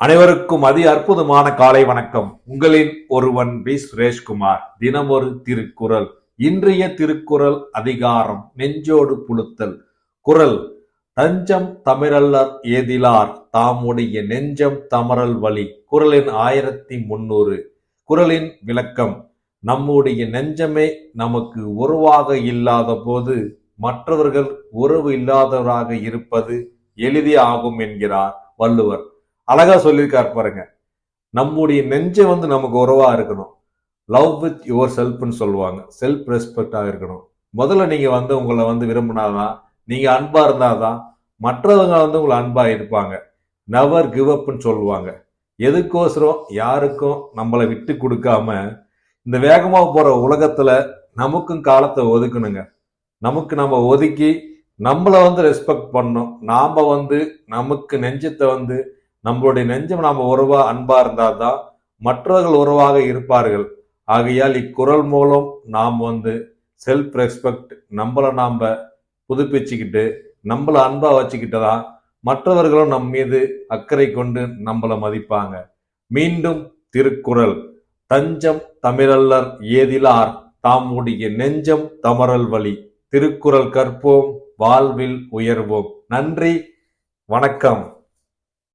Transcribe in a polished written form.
அனைவருக்கும் அற்புதமான காலை வணக்கம். உங்களின் ஒருவன் பி சுரேஷ்குமார். தினமொரு திருக்குறள். இன்றைய திருக்குறள் அதிகாரம் நெஞ்சோடு புழுத்தல். குறள்: தஞ்சம் தமிரல்லர் ஏதிலார் தாமுடைய நெஞ்சம் தமரல் வழி. குறளின் 1300. குறளின் விளக்கம்: நம்முடைய நெஞ்சமே நமக்கு உறவாக இல்லாத போது மற்றவர்கள் உறவு இல்லாதவராக இருப்பது எளிதே ஆகும் என்கிறார் வள்ளுவர். அழகா சொல்லியிருக்கார் பாருங்க. நம்முடைய நெஞ்சை நமக்கு உறவா இருக்கணும். லவ் வித் யுவர் செல்ஃப்னு சொல்லுவாங்க. செல்ஃப் ரெஸ்பெக்டா இருக்கணும். முதல்ல நீங்க உங்களை விரும்பினாதான், நீங்க அன்பா இருந்தாதான் மற்றவங்க உங்களை அன்பா இருப்பாங்க. நெவர் கிவ் அப்னு சொல்லுவாங்க. எதுக்கோசரம் யாருக்கும் நம்மளை விட்டு கொடுக்காம இந்த வேகமா போற உலகத்துல நமக்கும் காலத்தை ஒதுக்கணுங்க. நம்ம ஒதுக்கி நம்மளை ரெஸ்பெக்ட் பண்ணணும். நாம நமக்கு நெஞ்சத்தை நம்மளுடைய நெஞ்சம் நாம உறவா அன்பா இருந்தாதான் மற்றவர்கள் உறவாக இருப்பார்கள். ஆகையால் இக்குறள் மூலம் நாம் செல்ஃப் ரெஸ்பெக்ட் நாம புதுப்பிச்சுக்கிட்டு நம்மள அன்பா வச்சுக்கிட்டதான் மற்றவர்களும் நம் மீது அக்கறை கொண்டு நம்மளை மதிப்பாங்க. மீண்டும் திருக்குறள்: தஞ்சம் தமிழல்லர் ஏதிலார் தாமுடைய நெஞ்சம் தமரல் வழி. திருக்குறள் கற்போம், வாழ்வில் உயர்வோம். நன்றி, வணக்கம்.